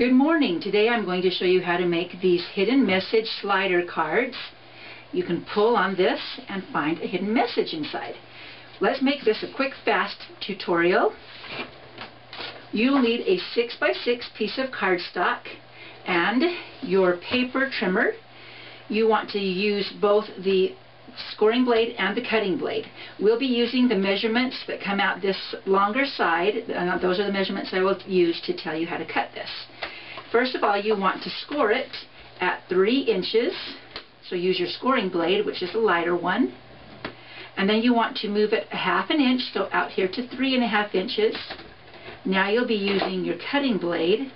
Good morning. Today I'm going to show you how to make these hidden message slider cards. You can pull on this and find a hidden message inside. Let's make this a quick, fast tutorial. You'll need a 6x6 piece of cardstock and your paper trimmer. You want to use both the scoring blade and the cutting blade. We'll be using the measurements that come out this longer side. Those are the measurements I will use to tell you how to cut this. First of all, you want to score it at 3 inches. So use your scoring blade, which is the lighter one. And then you want to move it 1/2 inch, so out here to 3.5 inches. Now you'll be using your cutting blade,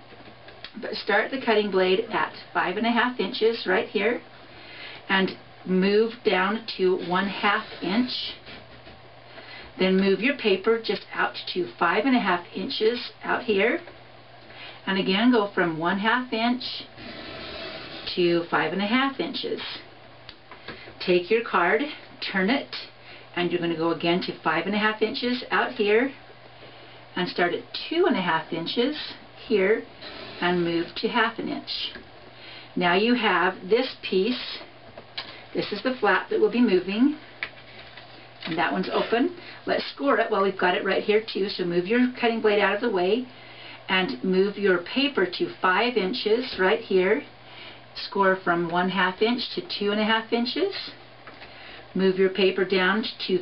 but start the cutting blade at 5.5 inches right here, and move down to 1/2 inch. Then move your paper just out to 5.5 inches out here, and again go from 1/2 inch to 5.5 inches. Take your card, turn it, and you're going to go again to 5.5 inches out here, and start at 2.5 inches here, and move to 1/2 inch. Now you have this piece. This is the flap that we'll be moving, and that one's open. Let's score it. Well, we've got it right here too, so move your cutting blade out of the way and move your paper to 5 inches right here. Score from 1/2 inch to 2.5 inches. Move your paper down to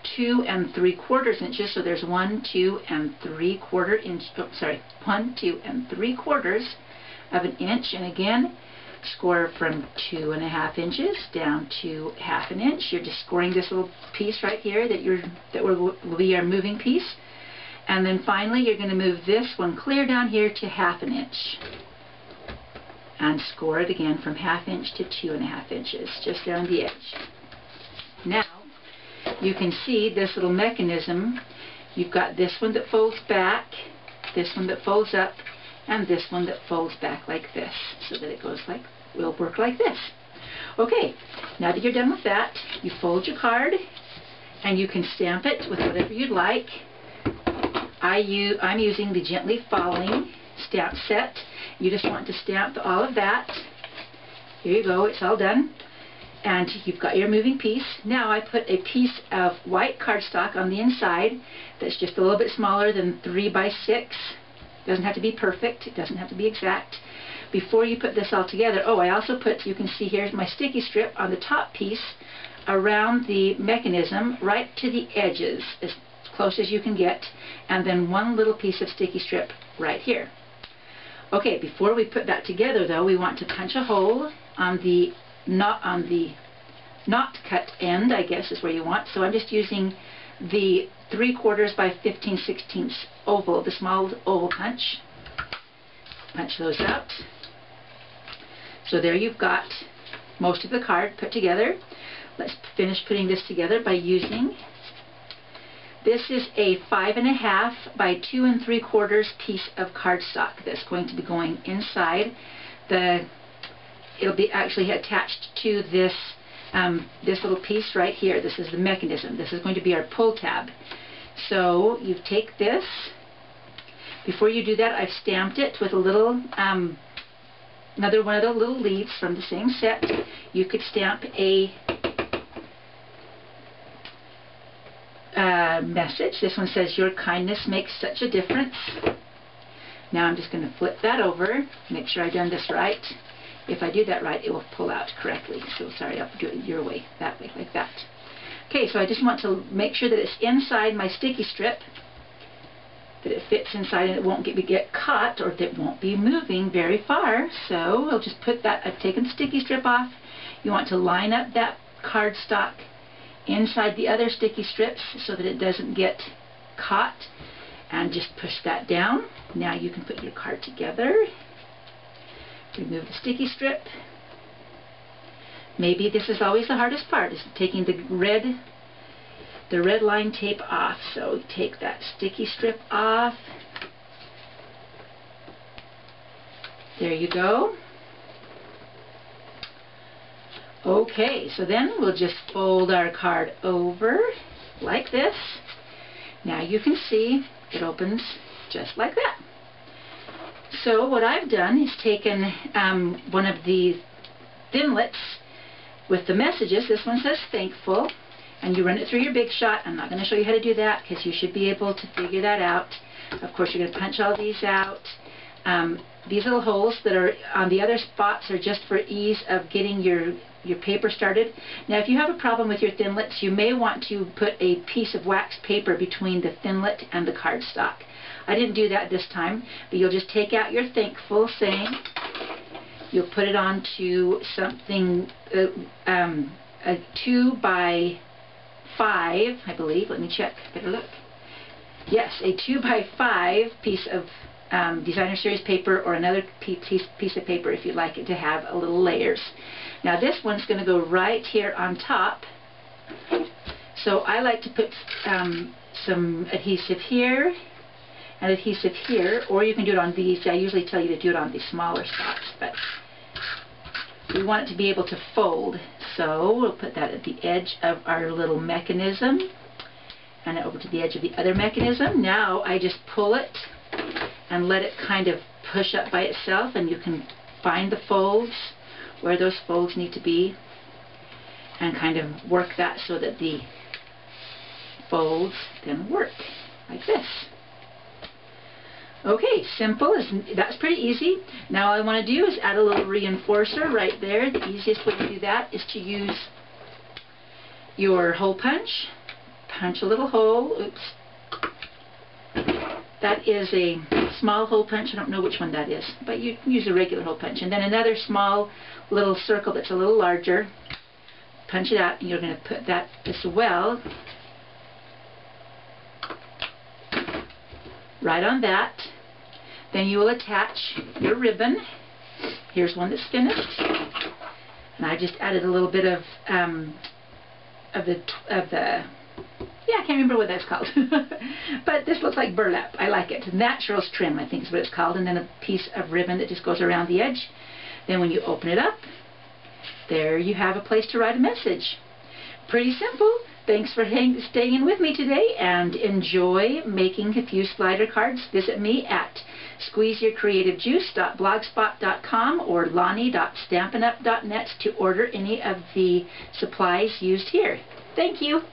2 3/4 inches, so there's 1, 2 3/4 inch. Oh, sorry, 1, 2 3/4 of an inch, and again score from 2.5 inches down to 1/2 inch. You're just scoring this little piece right here that will be our moving piece, and then finally you're going to move this one clear down here to 1/2 inch, and score it again from 1/2 inch to 2.5 inches, just down the edge. Now you can see this little mechanism. You've got this one that folds back, this one that folds up, and this one that folds back like this, so that it will work like this. Okay, now that you're done with that, you fold your card, and you can stamp it with whatever you'd like. I'm using the Gently Falling stamp set. You just want to stamp all of that. Here you go, it's all done. And you've got your moving piece. Now I put a piece of white cardstock on the inside that's just a little bit smaller than 3x6. Doesn't have to be perfect, it doesn't have to be exact. Before you put this all together, I also put, you can see here's my sticky strip on the top piece around the mechanism right to the edges, as close as you can get, and then one little piece of sticky strip right here. Okay, before we put that together though, we want to punch a hole on the not cut end, I guess is where you want. So I'm just using the 3/4 by 15/16 oval, the small oval punch. Punch those out. So there you've got most of the card put together. Let's finish putting this together by using, this is a 5.5 by 2 3/4 piece of cardstock that's going to be going inside it'll be actually attached to this this little piece right here. This is the mechanism. This is going to be our pull tab. So you take this. Before you do that, I've stamped it with a little another one of the little leaves from the same set. You could stamp a message. This one says, "Your kindness makes such a difference." Now I'm just going to flip that over, make sure I've done this right. If I do that right, it will pull out correctly. So sorry, I'll do it your way, that way, like that. Okay, so I just want to make sure that it's inside my sticky strip, that it fits inside and it won't get caught, or that it won't be moving very far. So we'll just put that, I've taken the sticky strip off. You want to line up that cardstock inside the other sticky strips so that it doesn't get caught, and just push that down. Now you can put your card together. Remove the sticky strip. Maybe this is always the hardest part, is taking the red line tape off. So take that sticky strip off. There you go. Okay, so then we'll just fold our card over like this. Now you can see it opens just like that. So what I've done is taken one of the Thinlits with the messages. This one says thankful, and you run it through your Big Shot. I'm not going to show you how to do that because you should be able to figure that out. Of course, you're going to punch all these out. These little holes that are on the other spots are just for ease of getting your paper started. Now, if you have a problem with your Thinlits, you may want to put a piece of waxed paper between the Thinlit and the cardstock. I didn't do that this time, but you'll just take out your thankful saying. You'll put it onto something, a 2 by 5, I believe. Let me check. Better look. Yes, a 2 by 5 piece of designer series paper, or another piece of paper if you'd like it to have a little layers. Now this one's going to go right here on top. So I like to put some adhesive here and adhesive here, or you can do it on these. I usually tell you to do it on the smaller spots, but we want it to be able to fold. So we'll put that at the edge of our little mechanism and over to the edge of the other mechanism. Now I just pull it and let it kind of push up by itself, and you can find the folds where those folds need to be and kind of work that so that the folds then work like this. Okay, simple. That's pretty easy. Now all I want to do is add a little reinforcer right there. The easiest way to do that is to use your hole punch. Punch a little hole. Oops. That is a small hole punch. I don't know which one that is, but you can use a regular hole punch. And then another small little circle that's a little larger. Punch it out, and you're going to put that as well right on that. Then you will attach your ribbon. Here's one that's finished, and I just added a little bit of the yeah, I can't remember what that's called. But this looks like burlap. I like it. Naturals trim, I think is what it's called. And then a piece of ribbon that just goes around the edge. Then when you open it up, there you have a place to write a message. Pretty simple. Thanks for staying with me today, and enjoy making a few slider cards. Visit me at squeezeyourcreativejuice.blogspot.com or lonnie.stampinup.net to order any of the supplies used here. Thank you.